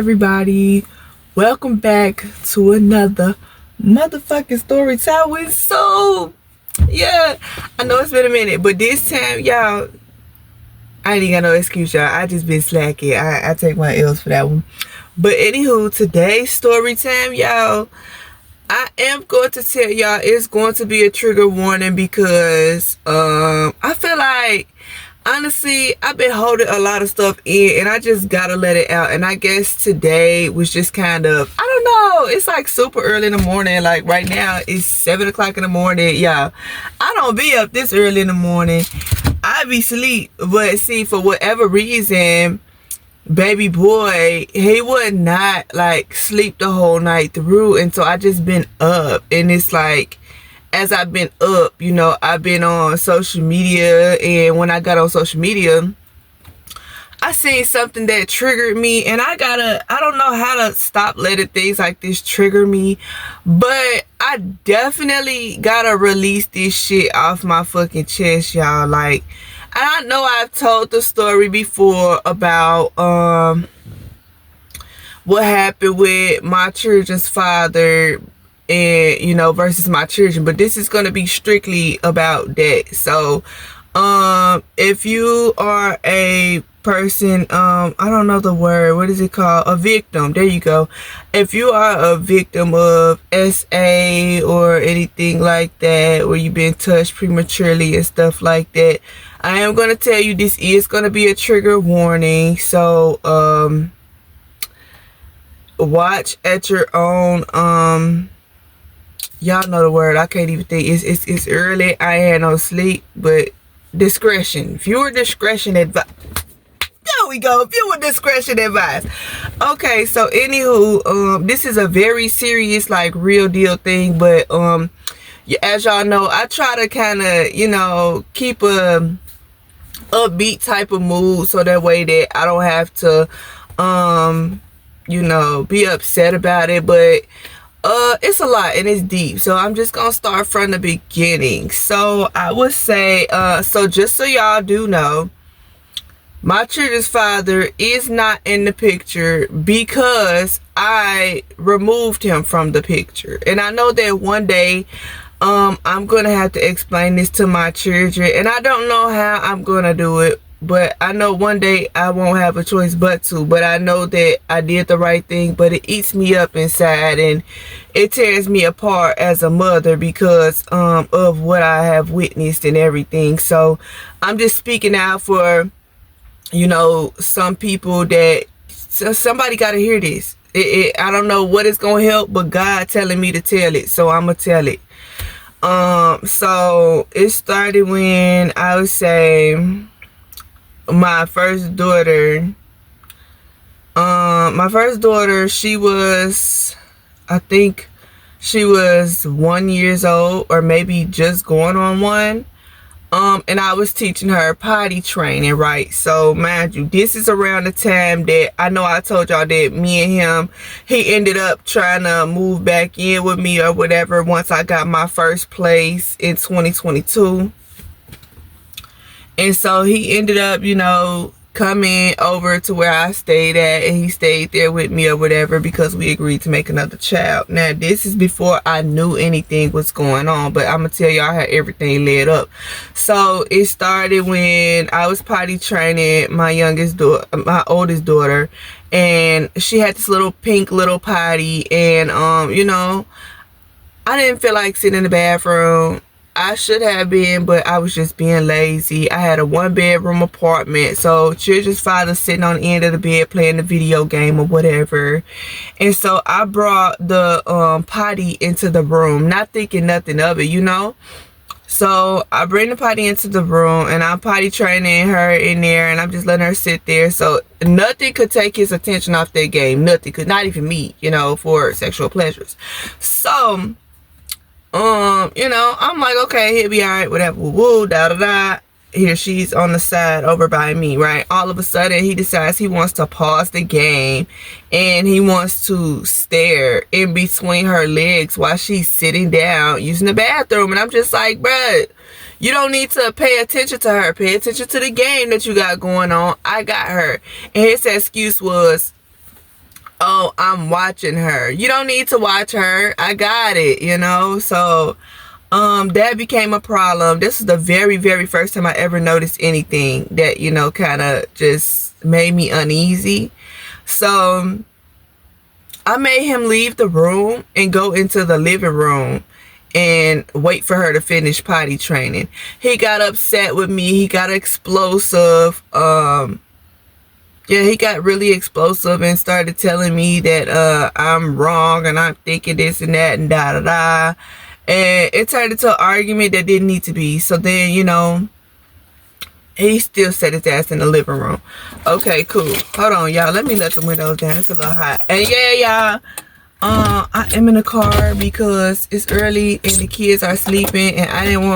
everybody, welcome back to another motherfucking story time with Soul. Yeah, I know it's been a minute, but this time, y'all, I ain't got no excuse, y'all. I just been slacking. I take my L's for that one. But anywho, today's story time, y'all, I am going to tell y'all it's going to be a trigger warning because I feel like, honestly, I've been holding a lot of stuff in and I just gotta let it out. And I guess today was just kind of, I don't know, it's like super early in the morning. Like right now it's 7 o'clock in the morning. Yeah, I don't be up this early in the morning. I be sleep. But see, for whatever reason, baby boy, he would not like sleep the whole night through. And so I just been up, and it's like, as I've been up, you know, I've been on social media, and when I got on social media, I seen something that triggered me, and I don't know how to stop letting things like this trigger me, but I definitely gotta release this shit off my fucking chest, y'all. Like, and I know I've told the story before about what happened with my children's father, and you know, versus my children, but this is going to be strictly about that. So if you are a person, I don't know the word, what is it called, a victim, there you go. If you are a victim of SA or anything like that, where you've been touched prematurely and stuff like that, I am going to tell you this is going to be a trigger warning. So watch at your own y'all know the word, I can't even think. It's early, I ain't had no sleep, but discretion, viewer discretion advice. There we go, viewer discretion advice. Okay, so anywho, this is a very serious, like, real deal thing, but as y'all know, I try to kind of, you know, keep a upbeat type of mood, so that way that I don't have to you know, be upset about it. But it's a lot and it's deep, so I'm just gonna start from the beginning. So I would say, so just so y'all do know, my children's father is not in the picture because I removed him from the picture. And I know that one day I'm gonna have to explain this to my children, and I don't know how I'm gonna do it, but I know one day I won't have a choice but to. But I know that I did the right thing, but it eats me up inside and it tears me apart as a mother because of what I have witnessed and everything. So I'm just speaking out for, you know, some people that somebody got to hear this. I don't know what it's going to help, but God telling me to tell it, so I'm going to tell it. So it started when I would say my first daughter, she was, I think she was 1 year old, or maybe just going on 1. And I was teaching her potty training, right? So mind you, this is around the time that I know I told y'all that me and him, he ended up trying to move back in with me or whatever once I got my first place in 2022. And so he ended up, you know, coming over to where I stayed at, and he stayed there with me or whatever because we agreed to make another child. Now, this is before I knew anything was going on, but I'm going to tell y'all how everything led up. So it started when I was potty training my oldest daughter, and she had this little pink little potty, and, you know, I didn't feel like sitting in the bathroom. I should have been, but I was just being lazy. I had a 1-bedroom apartment, so children's father sitting on the end of the bed playing the video game or whatever. And so I brought the potty into the room, not thinking nothing of it, you know. So I bring the potty into the room, and I'm potty training her in there, and I'm just letting her sit there. So nothing could take his attention off that game. Nothing could, not even me, you know, for sexual pleasures. So you know, I'm like, okay, he'll be all right, whatever, woo, da da da. Here she's on the side over by me, right? All of a sudden, he decides he wants to pause the game, and he wants to stare in between her legs while she's sitting down using the bathroom. And I'm just like, bruh, you don't need to pay attention to her. Pay attention to the game that you got going on. I got her. And his excuse was, oh, I'm watching her. You don't need to watch her. I got it, you know? So, that became a problem. This is the very, very first time I ever noticed anything that, you know, kind of just made me uneasy. So, I made him leave the room and go into the living room and wait for her to finish potty training. He got upset with me. He got explosive. Yeah, he got really explosive and started telling me that I'm wrong and I'm thinking this and that and da da da. And it turned into an argument that didn't need to be. So then, you know, he still set his ass in the living room. Okay, cool. Hold on, y'all. Let me let the windows down. It's a little hot. And yeah, y'all. I am in the car because it's early and the kids are sleeping, and I didn't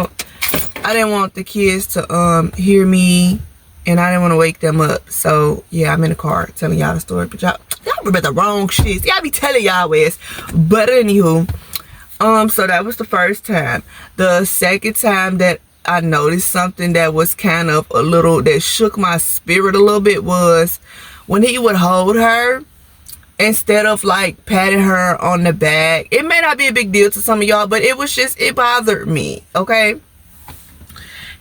want the kids to hear me, and I didn't want to wake them up. So yeah, I'm in the car telling y'all the story. But y'all remember the wrong shit. Y'all be telling y'all ways. But anywho, so that was the first time. The second time that I noticed something that was kind of a little, that shook my spirit a little bit, was when he would hold her, instead of like patting her on the back. It may not be a big deal to some of y'all, but it was just, it bothered me, okay?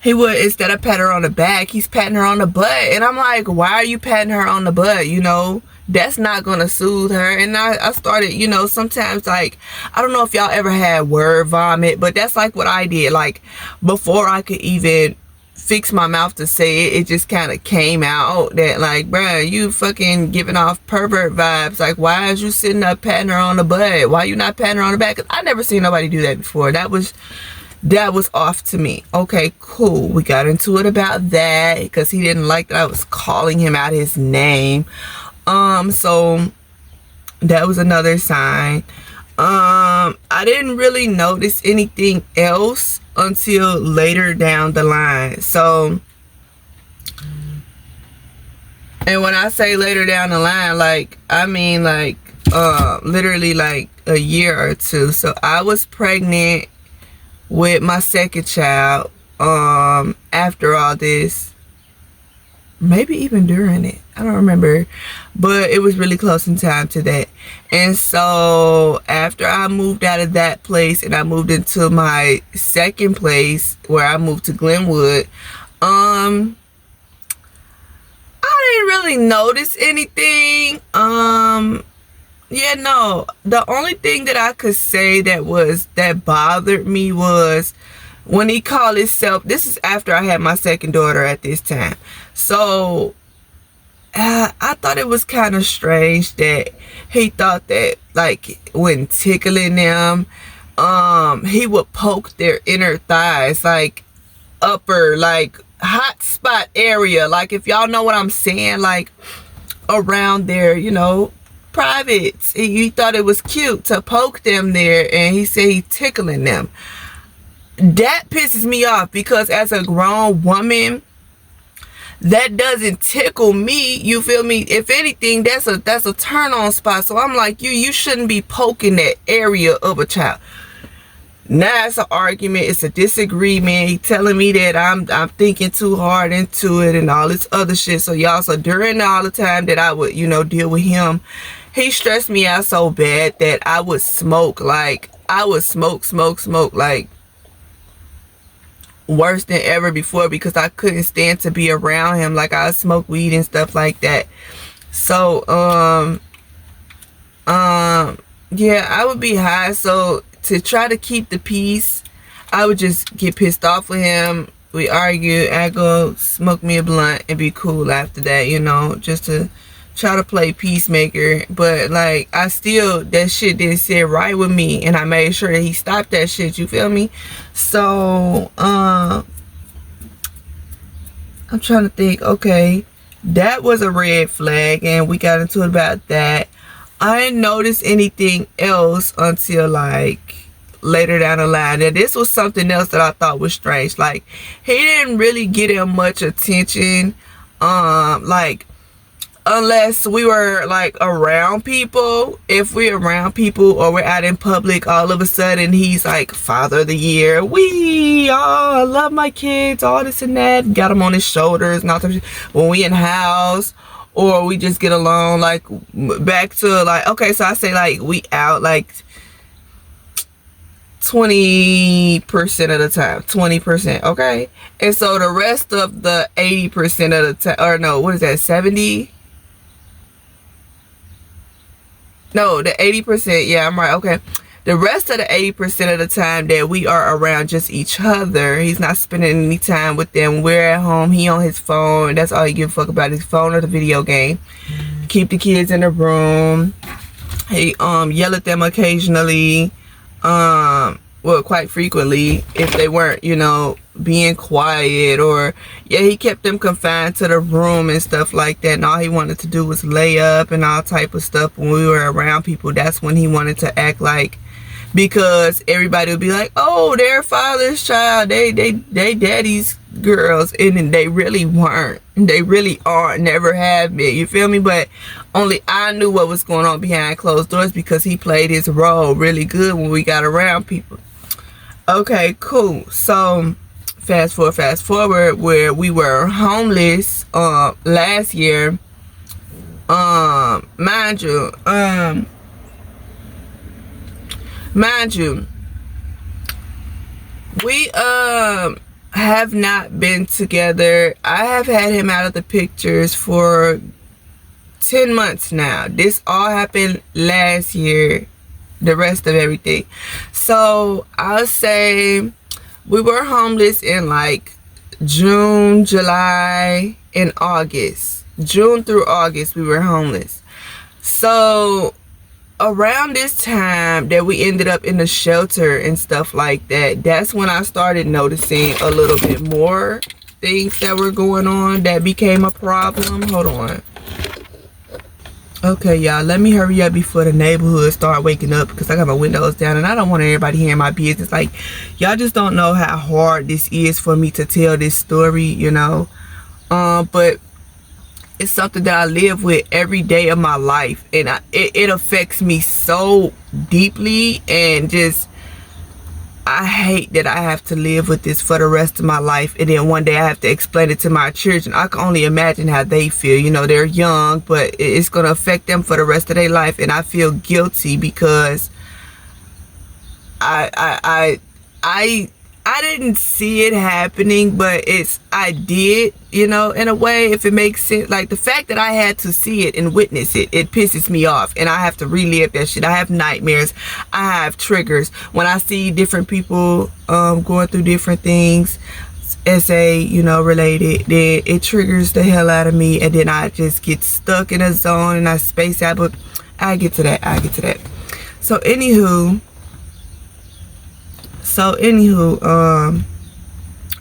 He would, instead of patting her on the back, he's patting her on the butt. And I'm like, why are you patting her on the butt? You know, that's not gonna soothe her. And I started, you know, sometimes, like, I don't know if y'all ever had word vomit, but that's like what I did. Like, before I could even fix my mouth to say it, it just kind of came out that, like, bruh, you fucking giving off pervert vibes. Like, why is you sitting up patting her on the butt? Why you not patting her on the back? 'Cause I never seen nobody do that before. That was off to me. Okay, cool. We got into it about that because he didn't like that I was calling him out his name. So that was another sign. I didn't really notice anything else until later down the line. So, and when I say later down the line, like, I mean like literally like a year or two. So I was pregnant with my second child after all this, maybe even during it, I don't remember, but it was really close in time to that. And so after I moved out of that place and I moved into my second place where I moved to Glenwood, I didn't really notice anything. Yeah, no, the only thing that I could say that bothered me was when he called himself, this is after I had my second daughter at this time. So I thought it was kind of strange that he thought that, like, when tickling them, he would poke their inner thighs, like upper, like hot spot area. Like, if y'all know what I'm saying, like around their, you know, privates. He thought it was cute to poke them there, and he said he tickling them. That pisses me off because as a grown woman, that doesn't tickle me. You feel me? If anything, that's a turn on spot. So I'm like, you shouldn't be poking that area of a child. Now it's an argument, it's a disagreement. He telling me that I'm thinking too hard into it and all this other shit. So y'all, so during all the time that I would, you know, deal with him, he stressed me out so bad that I would smoke. Like, I would smoke like worse than ever before because I couldn't stand to be around him. Like, I would smoke weed and stuff like that. So yeah, I would be high. So to try to keep the peace, I would just get pissed off with him. We argue, I go smoke me a blunt and be cool after that, you know, just to try to play peacemaker. But like, I still, that shit didn't sit right with me, and I made sure that he stopped that shit, you feel me? So I'm trying to think. Okay, that was a red flag, and we got into it about that. I didn't notice anything else until like later down the line. That this was something else that I thought was strange. Like, he didn't really get him much attention, like, unless we were like around people. If we're around people or we're out in public, all of a sudden he's like father of the year. I love my kids, all this and that. Got him on his shoulders and all that shit. When we in house, or we just get along. Like, back to like, okay, so I say like we out like 20% of the time, 20%, okay? And so the rest of the 80% of the time, or no, what is that, 70? No, the 80%, yeah, I'm right, okay. The rest of the 80% of the time that we are around just each other, he's not spending any time with them. We're at home, he on his phone. That's all he give a fuck about, his phone or the video game. Keep the kids in the room. He yell at them occasionally. Well, quite frequently, if they weren't, you know, being quiet, or yeah, he kept them confined to the room and stuff like that, and all he wanted to do was lay up and all type of stuff. When we were around people, that's when he wanted to act like, because everybody would be like, oh, they're father's child, they daddy's girls, and they really weren't. They really aren't, never have been, you feel me? But only I knew what was going on behind closed doors, because he played his role really good when we got around people. Okay, cool. So fast forward, where we were homeless last year. Mind you, we have not been together. I have had him out of the pictures for 10 months now. This all happened last year, the rest of everything. So I'll say we were homeless in like June, July, and August. June through August we were homeless. So around this time that we ended up in the shelter and stuff like that, that's when I started noticing a little bit more things that were going on that became a problem. Hold on. Okay, y'all, let me hurry up before the neighborhood start waking up, because I got my windows down and I don't want everybody hearing my business. Like, y'all just don't know how hard this is for me to tell this story, you know. But it's something that I live with every day of my life, and it affects me so deeply, and just, I hate that I have to live with this for the rest of my life, and then one day I have to explain it to my children. I can only imagine how they feel. You know, they're young, but it's going to affect them for the rest of their life, and I feel guilty because I didn't see it happening, but I did, you know, in a way, if it makes sense. Like, the fact that I had to see it and witness it, it pisses me off, and I have to relive that shit. I have nightmares. I have triggers when I see different people going through different things, SA, you know, related. Then it triggers the hell out of me, and then I just get stuck in a zone and I space out. But I get to that. So anywho,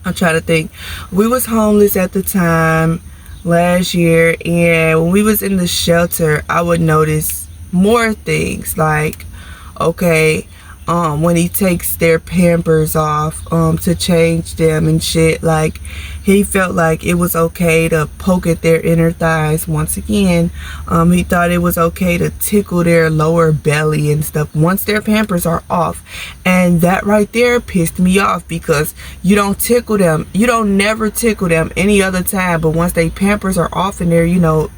I'm trying to think. We was homeless at the time last year, and when we was in the shelter, I would notice more things. Like, okay, when he takes their Pampers off to change them and shit, like, he felt like it was okay to poke at their inner thighs once again. He thought it was okay to tickle their lower belly and stuff once their Pampers are off. And that right there pissed me off, because you don't tickle them, you don't never tickle them any other time, but once they Pampers are off and their, you know,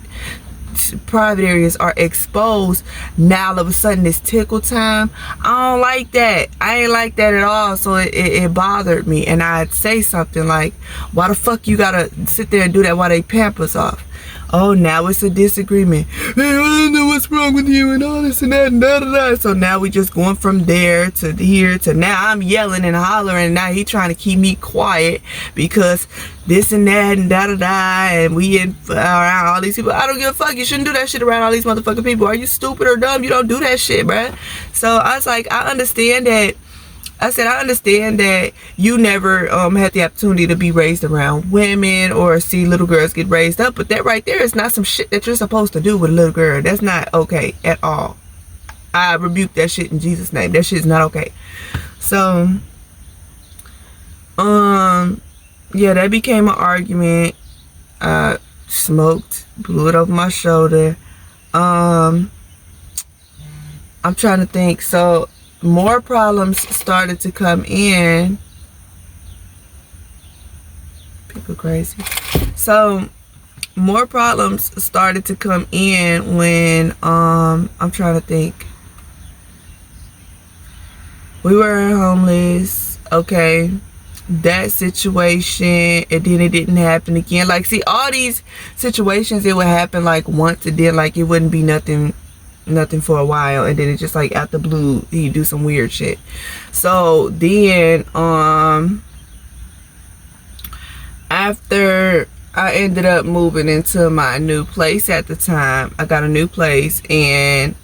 private areas are exposed, now all of a sudden it's tickle time. I don't like that. I ain't like that at all. So it bothered me, and I'd say something like, why the fuck you gotta sit there and do that while they Pampers off? Oh, now it's a disagreement. Hey, I don't know what's wrong with you and all this and that and da da da. So now we just going from there to here to now I'm yelling and hollering, and now he trying to keep me quiet because this and that and da da da, and we in around all these people. I don't give a fuck. You shouldn't do that shit around all these motherfucking people. Are you stupid or dumb? You don't do that shit, bruh. So I was like, I understand that. I said, I understand that you never had the opportunity to be raised around women or see little girls get raised up, but that right there is not some shit that you're supposed to do with a little girl. That's not okay at all. I rebuke that shit in Jesus' name. That shit is not okay. So, yeah, that became an argument. I smoked, blew it over my shoulder. I'm trying to think. So more problems started to come in. People crazy. So more problems started to come in when I'm trying to think. We were homeless, okay, that situation, and then it didn't happen again. Like, see, all these situations, it would happen like once, and then like it wouldn't be nothing for a while, and then it just like out the blue he'd do some weird shit. So then after I ended up moving into my new place at the time, I got a new place, and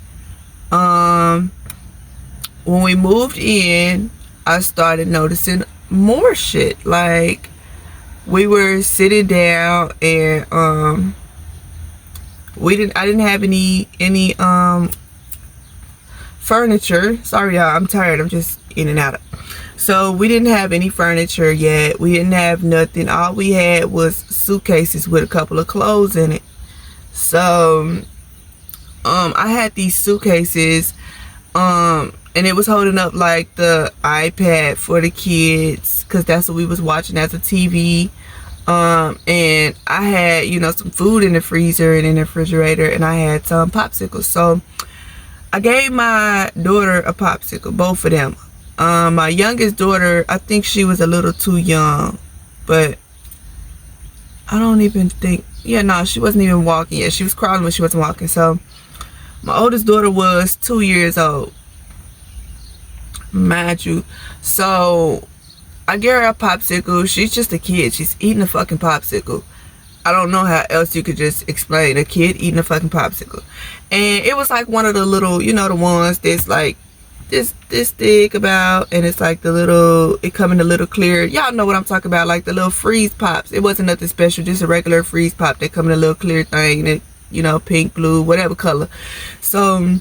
when we moved in, I started noticing more shit. Like, we were sitting down, and I didn't have any furniture. Sorry y'all, I'm tired, I'm just in and out. So we didn't have any furniture yet. We didn't have nothing. All we had was suitcases with a couple of clothes in it. So I had these suitcases, and it was holding up like the iPad for the kids, because that's what we was watching as a TV. And I had, you know, some food in the freezer and in the refrigerator, and I had some popsicles. So I gave my daughter a popsicle, both of them. My youngest daughter, I think she was a little too young, but I don't even think, yeah, no, she wasn't even walking yet. She was crawling, but she wasn't walking. So my oldest daughter was 2 years old, mind you. So I gave her a popsicle. She's just a kid. She's eating a fucking popsicle. I don't know how else you could just explain a kid eating a fucking popsicle. And it was like one of the little, you know, the ones that's like this thick about, and it's like the little, it come in a little clear, y'all know what I'm talking about, like the little freeze pops. It wasn't nothing special, just a regular freeze pop that come in a little clear thing that, you know, pink, blue, whatever color. So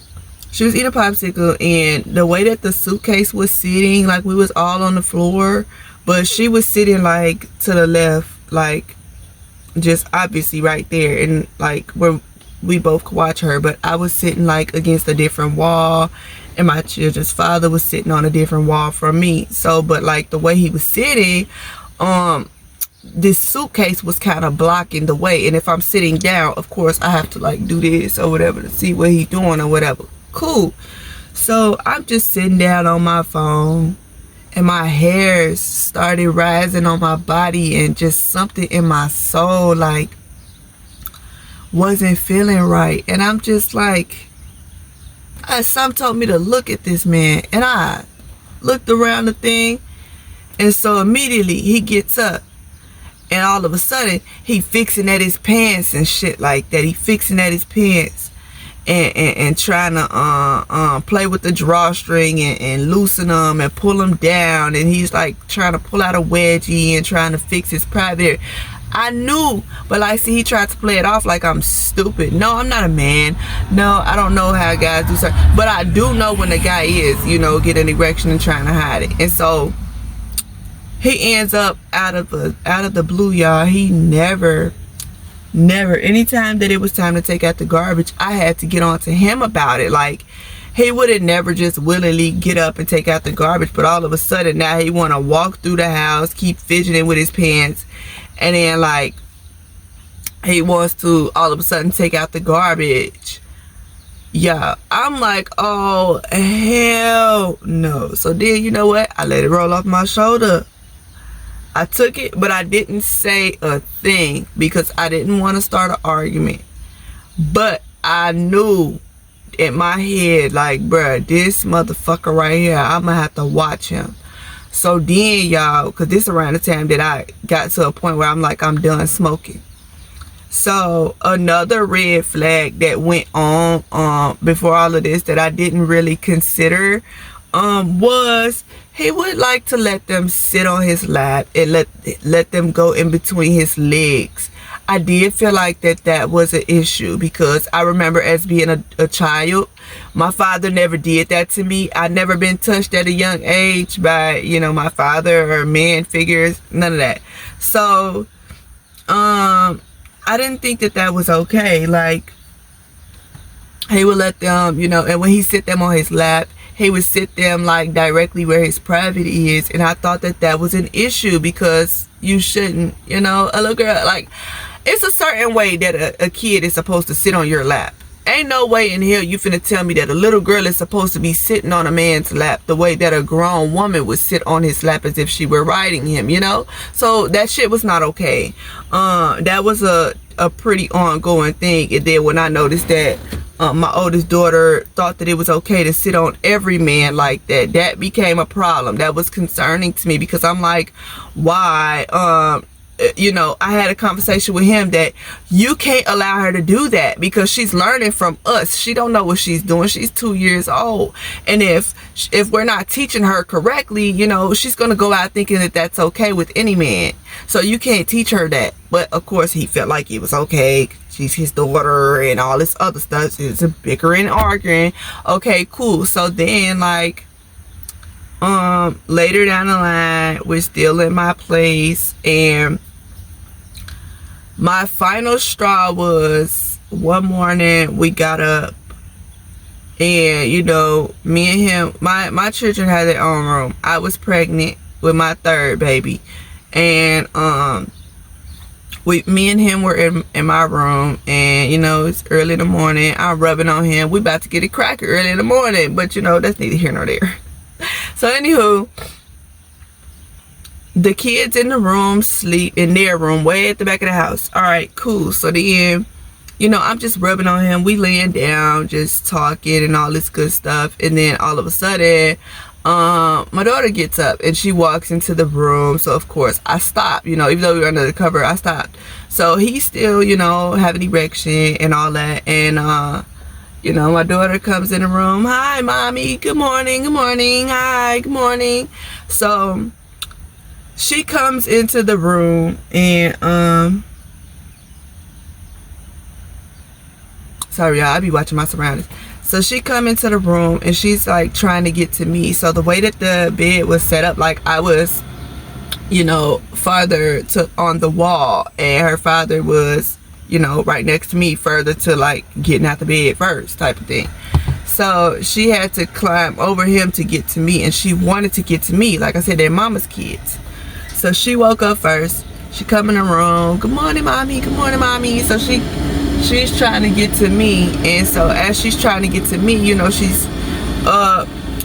she was eating a popsicle, and the way that the suitcase was sitting, like we was all on the floor, but she was sitting like to the left, like just obviously right there, and like where we both could watch her. But I was sitting like against a different wall, and my children's father was sitting on a different wall from me. So, but like the way he was sitting, this suitcase was kind of blocking the way, and if I'm sitting down, of course I have to like do this or whatever to see what he's doing or whatever. Cool. So I'm just sitting down on my phone, and my hairs started rising on my body, and just something in my soul like wasn't feeling right. And I'm just like, something told me to look at this man, and I looked around the thing, and so immediately he gets up, and all of a sudden he fixing at his pants and shit like that. He fixing at his pants and trying to play with the drawstring and loosen them and pull them down, and he's like trying to pull out a wedgie and trying to fix his private area. I knew, but like, see, he tried to play it off like I'm stupid. No, I'm not a man. No, I don't know how guys do something, but I do know when the guy is, you know, getting an erection and trying to hide it. And so he ends up out of the blue, y'all. He never, anytime that it was time to take out the garbage, I had to get on to him about it. Like, he would have never just willingly get up and take out the garbage, but all of a sudden now he want to walk through the house, keep fidgeting with his pants, and then like he wants to all of a sudden take out the garbage. Yeah, I'm like, oh hell no. So then, you know what, I let it roll off my shoulder. I took it, but I didn't say a thing because I didn't want to start an argument. But I knew in my head, like, bruh, this motherfucker right here, I'm gonna have to watch him. So then, y'all, because this around the time that I got to a point where I'm like, I'm done smoking. So another red flag that went on before all of this that I didn't really consider was he would like to let them sit on his lap and let them go in between his legs. I did feel like that was an issue, because I remember as being a child, my father never did that to me. I'd never been touched at a young age by, you know, my father or man figures, none of that. So I didn't think that was okay. Like, he would let them, you know, and when he sit them on his lap, he would sit them like directly where his private is, and I thought that was an issue, because you shouldn't, you know, a little girl, like, It's a certain way that a kid is supposed to sit on your lap. Ain't no way in hell you finna tell me that a little girl is supposed to be sitting on a man's lap the way that a grown woman would sit on his lap as if she were riding him, you know? So that shit was not okay. That was a pretty ongoing thing. And then when I noticed that my oldest daughter thought that it was okay to sit on every man like that, that became a problem. That was concerning to me, because I'm like, why? You know, I had a conversation with him that you can't allow her to do that, because she's learning from us. She don't know what she's doing. She's 2 years old. And if we're not teaching her correctly, you know, she's going to go out thinking that that's okay with any man. So you can't teach her that. But of course he felt like it was okay. She's his daughter and all this other stuff. It's a bickering, arguing. Okay, cool. So then, like, later down the line, we're still in my place, and my final straw was one morning we got up, and you know, me and him, my children had their own room. I was pregnant with my third baby, and me and him were in my room, and you know, it's early in the morning. I'm rubbing on him. We about to get a cracker early in the morning, but you know, that's neither here nor there. So anywho, the kids in the room sleep in their room way at the back of the house. All right, cool. So then, you know, I'm just rubbing on him. We laying down, just talking and all this good stuff. And then all of a sudden, my daughter gets up and she walks into the room. So of course I stopped, you know, even though we were under the cover, I stopped. So he's still, you know, having erection and all that. And, you know, my daughter comes in the room. Hi, mommy. Good morning. Good morning. Hi. Good morning. So she comes into the room, and sorry y'all, I be watching my surroundings. So she come into the room and she's like trying to get to me. So the way that the bed was set up, like I was, you know, farther to on the wall, and her father was, you know, right next to me, further to like getting out the bed first type of thing. So she had to climb over him to get to me, and she wanted to get to me. Like I said, they're mama's kids. So she woke up first. She come in the room. Good morning, mommy. Good morning, mommy. So she's trying to get to me, and so as she's trying to get to me, you know, she's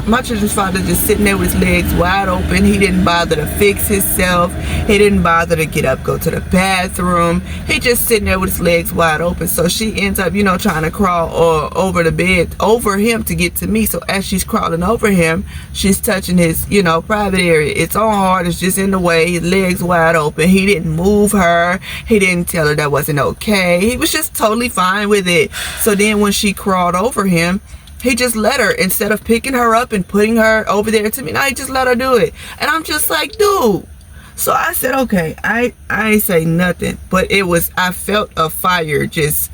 my children's father just sitting there with his legs wide open. He didn't bother to fix himself. He didn't bother to get up, go to the bathroom. He just sitting there with his legs wide open. So she ends up, you know, trying to crawl over the bed, over him to get to me. So as she's crawling over him, she's touching his, you know, private area. It's on hard. It's just in the way. His legs wide open. He didn't move her. He didn't tell her that wasn't okay. He was just totally fine with it. So then when she crawled over him, he just let her, instead of picking her up and putting her over there to me. Now he just let her do it. And I'm just like, dude. So I said, okay, I ain't say nothing. But it was, I felt a fire just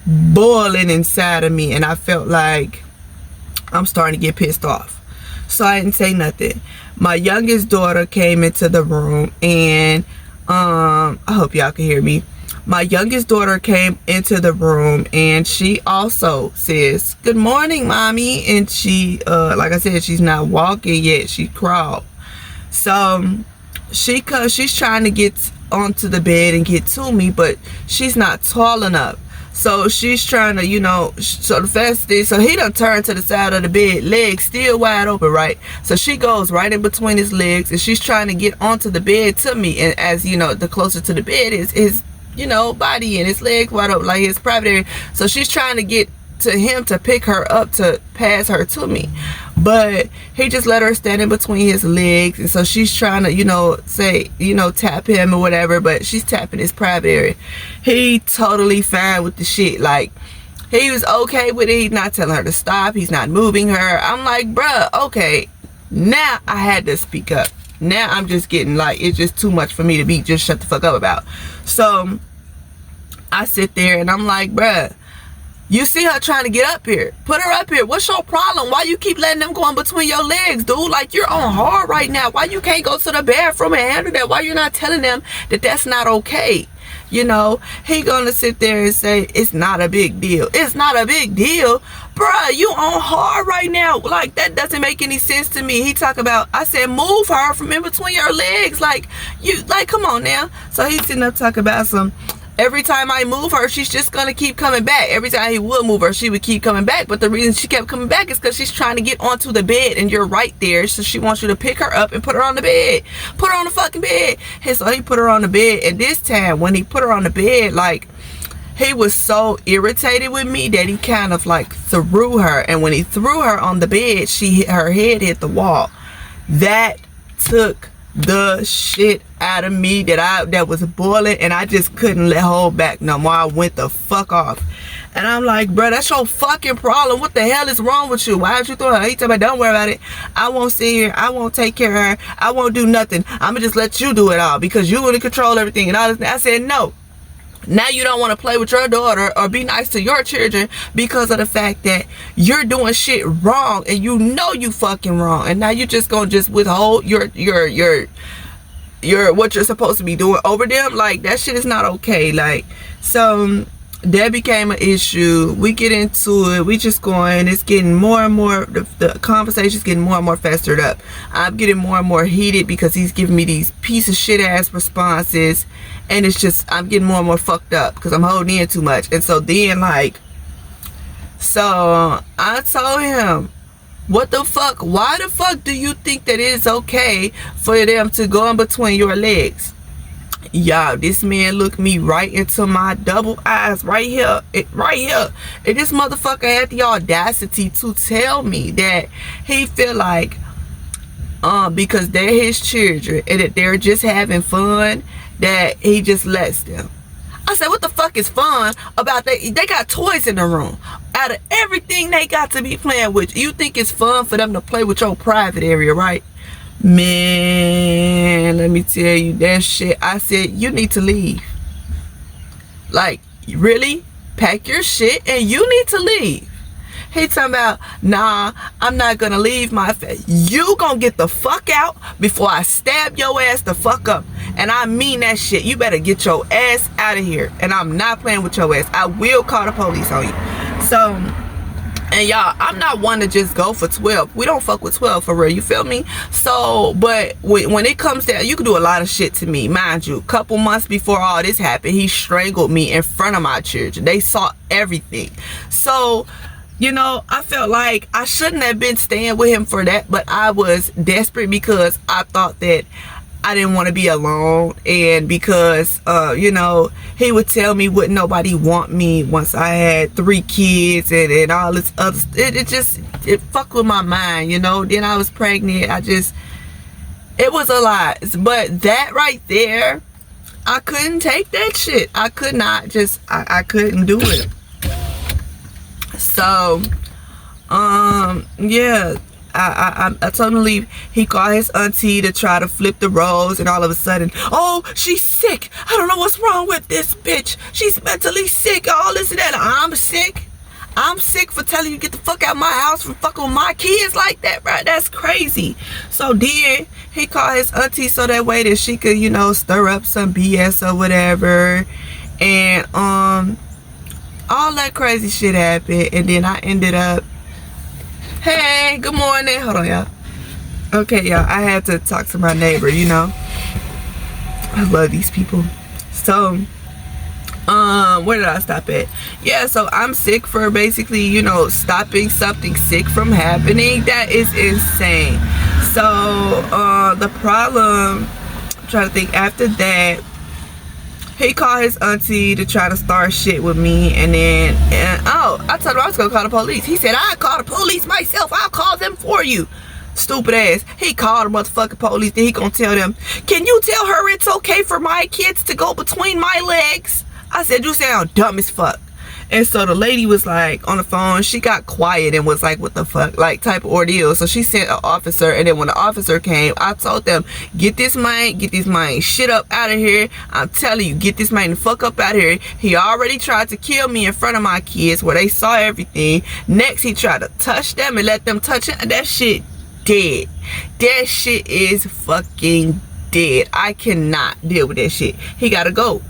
boiling inside of me. And I felt like I'm starting to get pissed off. So I didn't say nothing. My youngest daughter came into the room, and I hope y'all can hear me. My youngest daughter came into the room, and she also says, good morning, mommy. And she, like I said, she's not walking yet. She crawled. So she's trying to get onto the bed and get to me, but she's not tall enough. So she's trying to, you know, so the fast thing, so he done turned to the side of the bed, legs still wide open, right? So she goes right in between his legs, and she's trying to get onto the bed to me. And as you know, the closer to the bed is his, you know, body, and his legs wide open, like his private area. So she's trying to get to him to pick her up to pass her to me, but he just let her stand in between his legs. And so she's trying to, you know, say, you know, tap him or whatever, but she's tapping his private area. He totally fine with the shit. Like, he was okay with it. He's not telling her to stop. He's not moving her. I'm like, bruh, okay. Now I had to speak up. Now I'm just getting like, it's just too much for me to be just shut the fuck up about. So I sit there and I'm like, bruh, you see her trying to get up here. Put her up here. What's your problem? Why you keep letting them go in between your legs, dude? Like, you're on hard right now. Why you can't go to the bathroom and handle that? Why you're not telling them that that's not okay? You know, he gonna sit there and say, it's not a big deal. It's not a big deal. Bruh, you on hard right now. Like, that doesn't make any sense to me. He talk about, I said, move her from in between your legs. Like, you, like, come on now. So he's sitting up talking about some, Every time I move her, she's just gonna keep coming back. Every time he would move her, she would keep coming back. But the reason she kept coming back is because she's trying to get onto the bed, and you're right there. So she wants you to pick her up and put her on the bed. Put her on the fucking bed. And so he put her on the bed. And this time, when he put her on the bed, like, he was so irritated with me that he kind of like threw her. And when he threw her on the bed, her head hit the wall. That took the shit out of me that was boiling, and I just couldn't hold back no more. I went the fuck off. And I'm like, bro, that's your fucking problem. What the hell is wrong with you? Why did you throw her? He told me, don't worry about it. I won't sit here. I won't take care of her. I won't do nothing. I'm gonna just let you do it all because you want to control everything and all this. I said, no. Now you don't want to play with your daughter or be nice to your children because of the fact that you're doing shit wrong and you know you fucking wrong. And now you just gonna just withhold your what you're supposed to be doing over them. Like, that shit is not okay. Like, so that became an issue. We get into it. We just going. It's getting more and more. The conversation's getting more and more festered up. I'm getting more and more heated because he's giving me these piece of shit ass responses. And it's just, I'm getting more and more fucked up because I'm holding in too much. And so then, like, so I told him, what the fuck? Why the fuck do you think that it's okay for them to go in between your legs? Y'all, this man looked me right into my double eyes right here. Right here. And this motherfucker had the audacity to tell me that he feel like because they're his children and that they're just having fun, that he just lets them. I said, what the fuck is fun about that? They got toys in the room. Out of everything they got to be playing with, you think it's fun for them to play with your private area, right? Man, let me tell you that shit. I said, you need to leave. Like, really? Pack your shit and you need to leave. He talking about, nah, I'm not gonna leave my face. You gonna get the fuck out before I stab your ass the fuck up. And I mean that shit. You better get your ass out of here. And I'm not playing with your ass. I will call the police on you. So, and y'all, I'm not one to just go for 12. We don't fuck with 12 for real, you feel me? So, but when it comes down, you can do a lot of shit to me. Mind you, a couple months before all this happened, he strangled me in front of my children. They saw everything. So, you know, I felt like I shouldn't have been staying with him for that, but I was desperate because I thought that I didn't want to be alone, and because you know, he would tell me wouldn't nobody want me once I had 3 kids and all this other. It fucked with my mind, you know. Then I was pregnant. It was a lot. But that right there, I couldn't take that shit. I could not just. I couldn't do it. So, yeah. I told him to leave. He called his auntie to try to flip the roles, and all of a sudden, oh, she's sick. I don't know what's wrong with this bitch. She's mentally sick. All this and that. I'm sick. I'm sick for telling you to get the fuck out of my house from fucking with my kids like that, bro. That's crazy. So then he called his auntie so that way that she could, you know, stir up some BS or whatever, and all that crazy shit happened, and then I ended up. Hey, good morning. Hold on, y'all. Okay, y'all. I had to talk to my neighbor, you know. I love these people. So, where did I stop at? Yeah, so I'm sick for basically, you know, stopping something sick from happening. That is insane. So, the problem, I'm trying to think, after that, he called his auntie to try to start shit with me, and then, I told him I was gonna call the police. He said, I'll call the police myself. I'll call them for you. Stupid ass. He called the motherfucking police. Then he gonna tell them, can you tell her it's okay for my kids to go between my legs? I said, you sound dumb as fuck. And so the lady was like on the phone. She got quiet and was like, what the fuck, like type of ordeal. So she sent an officer, and then when the officer came, I told them, get this man shit up out of here. I'm telling you, get this man the fuck up out of here. He already tried to kill me in front of my kids where they saw everything. Next, he tried to touch them and let them touch it. That shit dead. That shit is fucking dead. I cannot deal with that shit. He gotta go.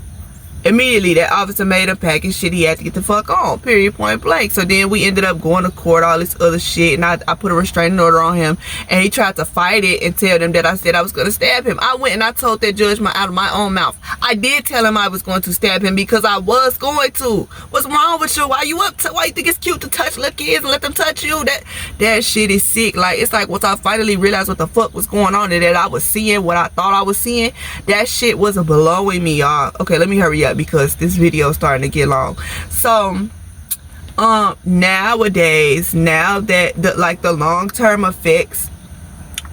Immediately, that officer made him pack his shit. He had to get the fuck on, period, point blank. So then we ended up going to court, all this other shit, and I put a restraining order on him, and he tried to fight it and tell them that I said I was going to stab him. I went and I told that judge out of my own mouth. I did tell him I was going to stab him because I was going to. What's wrong with you? Why you why you think it's cute to touch little kids and let them touch you? That shit is sick. Like, it's like once I finally realized what the fuck was going on and that I was seeing what I thought I was seeing, that shit was blowing me, y'all. Okay, let me hurry up because this video is starting to get long. So nowadays, now that the long-term effects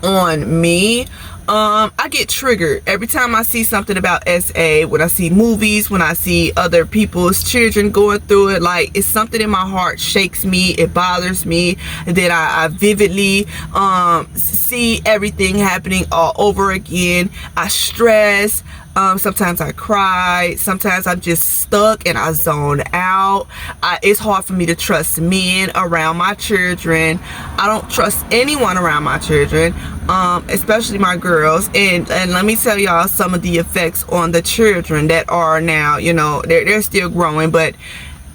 on me, I get triggered every time I see something about SA, when I see movies, when I see other people's children going through it. Like, it's something in my heart shakes me, it bothers me, that I vividly see everything happening all over again. I stress. Sometimes I cry. Sometimes I'm just stuck and I zone out. It's hard for me to trust men around my children. I don't trust anyone around my children, especially my girls. And let me tell y'all some of the effects on the children that are now, you know, they're still growing, but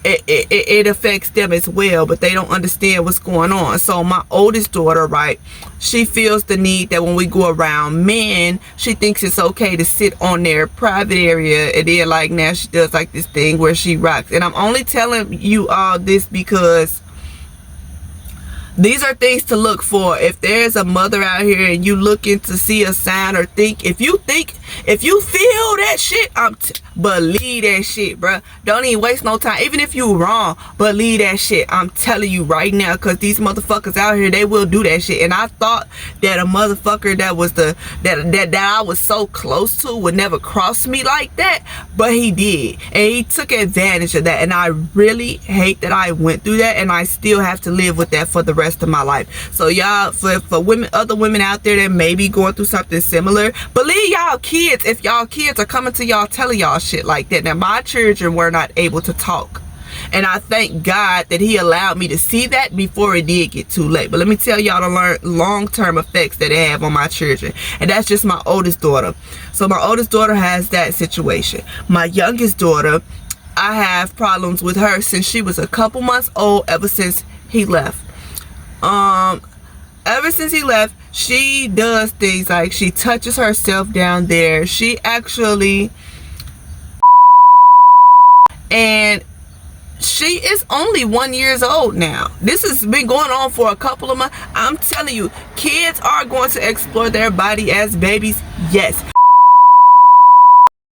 it affects them as well, but they don't understand what's going on. So my oldest daughter, right, she feels the need that when we go around men, she thinks it's okay to sit on their private area, and then like now she does like this thing where she rocks. And I'm only telling you all this because these are things to look for. If there's a mother out here and you looking to see a sign, or if you feel that shit, believe that shit, bruh. Don't even waste no time. Even if you wrong, believe that shit. I'm telling you right now, because these motherfuckers out here, they will do that shit. And I thought that a motherfucker that was that I was so close to would never cross me like that, but he did, and he took advantage of that. And I really hate that I went through that, and I still have to live with that for the rest of my life. So y'all, for women, other women out there that may be going through something similar, believe y'all kids. If y'all kids are coming to y'all telling y'all shit like that. Now, my children were not able to talk, and I thank God that he allowed me to see that before it did get too late. But let me tell y'all the long-term effects that it have on my children, and that's just my oldest daughter. So my oldest daughter has that situation. My youngest daughter, I have problems with her since she was a couple months old, ever since he left. Ever since he left, she does things like she touches herself down there. She actually, and she is only 1 year old now. This has been going on for a couple of months. I'm telling you, kids are going to explore their body as babies. Yes.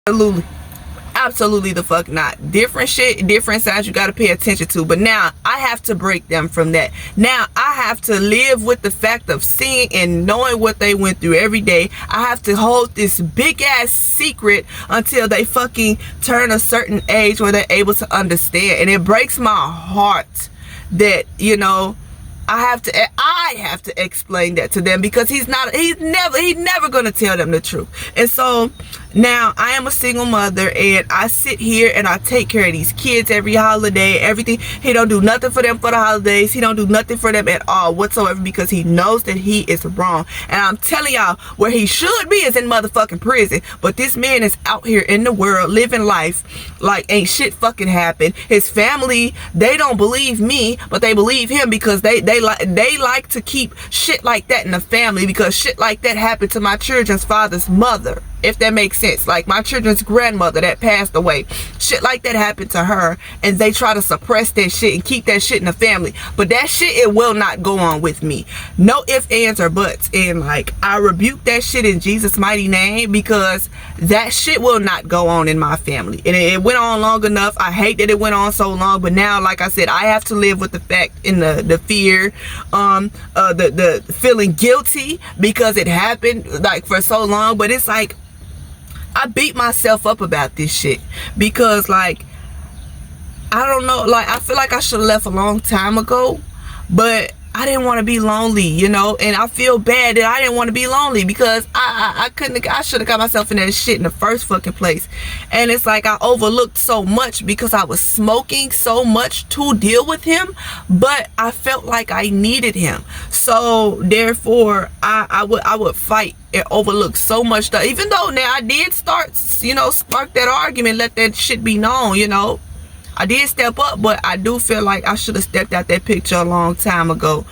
Absolutely. Absolutely the fuck not. Different shit, different signs you got to pay attention to. But now I have to break them from that. Now I have to live with the fact of seeing and knowing what they went through every day. I have to hold this big ass secret until they fucking turn a certain age where they're able to understand. And it breaks my heart that, you know, I have to explain that to them, because he's never gonna tell them the truth. And so now I am a single mother, and I sit here and I take care of these kids every holiday, everything. He don't do nothing for them for the holidays. He don't do nothing for them at all whatsoever, because he knows that he is wrong. And I'm telling y'all, where he should be is in motherfucking prison. But this man is out here in the world living life like ain't shit fucking happened. His family, they don't believe me, but they believe him, because they like to keep shit like that in the family, because shit like that happened to my children's father's mother, if that makes sense. Like my children's grandmother that passed away, shit like that happened to her, and they try to suppress that shit and keep that shit in the family. But that shit, it will not go on with me. No ifs, ands, or buts. And like, I rebuke that shit in Jesus' mighty name, because that shit will not go on in my family. And it went on long enough. I hate that it went on so long, but now, like I said, I have to live with the fact and the fear, the feeling guilty, because it happened like for so long. But it's like, I beat myself up about this shit, because like, I don't know, like I feel like I should have left a long time ago, but I didn't want to be lonely, you know, and I feel bad that I didn't want to be lonely because I should have got myself in that shit in the first fucking place. And it's like I overlooked so much because I was smoking so much to deal with him, but I felt like I needed him. So therefore I would fight and overlook so much stuff, even though now I did start, you know, spark that argument, let that shit be known, you know. I did step up, but I do feel like I should have stepped out that picture a long time ago.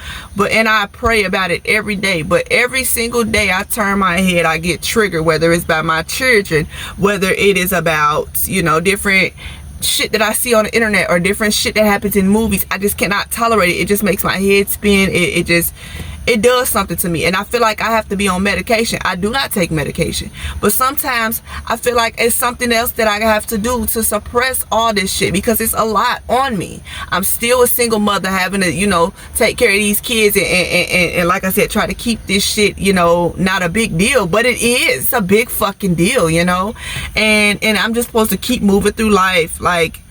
And I pray about it every day. But every single day I turn my head, I get triggered, whether it's by my children, whether it is about, you know, different shit that I see on the internet or different shit that happens in movies. I just cannot tolerate it. It just makes my head spin. It does something to me, and I feel like I have to be on medication. I do not take medication, but sometimes I feel like it's something else that I have to do to suppress all this shit because it's a lot on me. I'm still a single mother having to, you know, take care of these kids and like I said, try to keep this shit, you know, not a big deal, but it is a big fucking deal, you know, and I'm just supposed to keep moving through life. Like,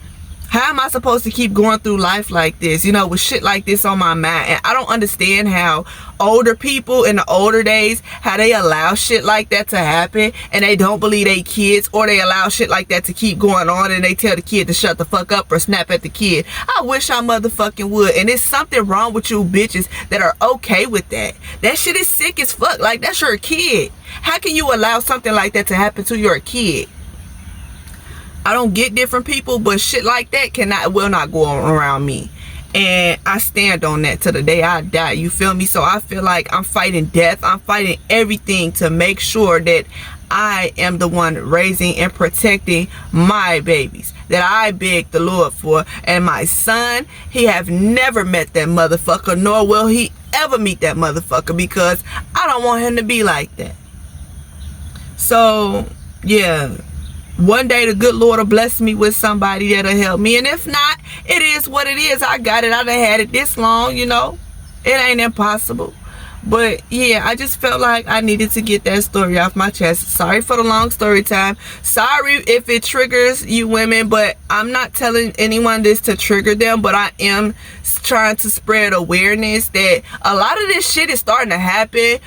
how am I supposed to keep going through life like this, you know, with shit like this on my mind? And I don't understand how older people in the older days, how they allow shit like that to happen and they don't believe they kids, or they allow shit like that to keep going on and they tell the kid to shut the fuck up or snap at the kid. I wish I motherfucking would. And there's something wrong with you bitches that are okay with that. That shit is sick as fuck. Like, that's your kid. How can you allow something like that to happen to your kid? I don't get different people, but shit like that will not go on around me. And I stand on that till the day I die. You feel me? So I feel like I'm fighting death. I'm fighting everything to make sure that I am the one raising and protecting my babies that I beg the Lord for. And my son, he have never met that motherfucker, nor will he ever meet that motherfucker, because I don't want him to be like that. So yeah, one day the good Lord will bless me with somebody that'll help me, and if not, it is what it is. I got it. I done had it this long, you know. It ain't impossible. But yeah, I just felt like I needed to get that story off my chest. Sorry for the long story time. Sorry if it triggers you women, but I'm not telling anyone this to trigger them, but I am trying to spread awareness that a lot of this shit is starting to happen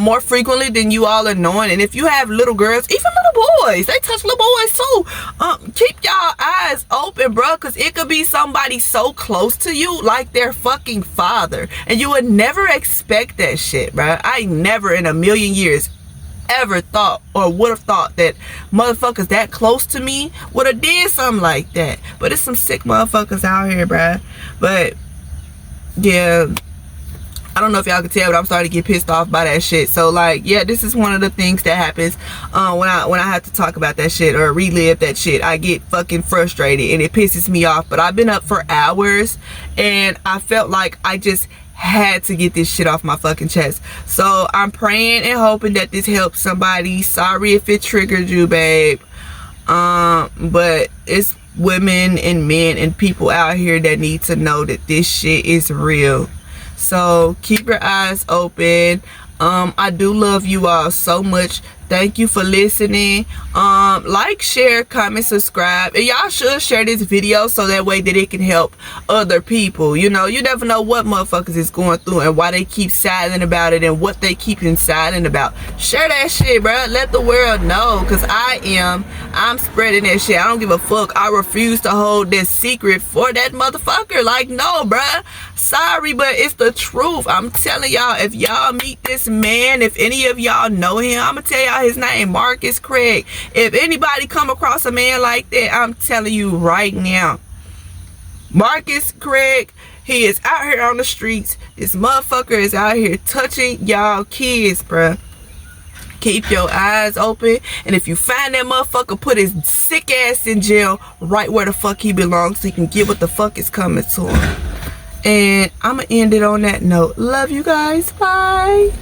more frequently than you all are knowing. And if you have little girls, even little boys, they touch little boys too, keep y'all eyes open, bro, because it could be somebody so close to you, like their fucking father, and you would never expect that shit, bro. I never in a million years ever thought or would have thought that motherfuckers that close to me would have did something like that. But it's some sick motherfuckers out here, bro. But yeah, I don't know if y'all can tell, but I'm starting to get pissed off by that shit. So like, yeah, this is one of the things that happens when I have to talk about that shit or relive that shit. I get fucking frustrated and it pisses me off. But I've been up for hours and I felt like I just had to get this shit off my fucking chest. So I'm praying and hoping that this helps somebody. Sorry if it triggered you, babe. But it's women and men and people out here that need to know that this shit is real. So keep your eyes open. I do love you all so much. Thank you for listening. Like, share, comment, subscribe, and y'all should share this video so that way that it can help other people. You know, you never know what motherfuckers is going through and why they keep silent about it and what they keep silent about. Share that shit, bro. Let the world know, because I'm spreading that shit. I don't give a fuck. I refuse to hold this secret for that motherfucker. Like, no, bruh. Sorry, but it's the truth. I'm telling y'all, if y'all meet this man, if any of y'all know him, I'm gonna tell y'all his name, Marcus Craig. If anybody come across a man like that, I'm telling you right now, Marcus Craig, he is out here on the streets. This motherfucker is out here touching y'all kids, bruh. Keep your eyes open, and if you find that motherfucker, put his sick ass in jail right where the fuck he belongs so he can get what the fuck is coming to him. And I'm gonna end it on that note. Love you guys. Bye.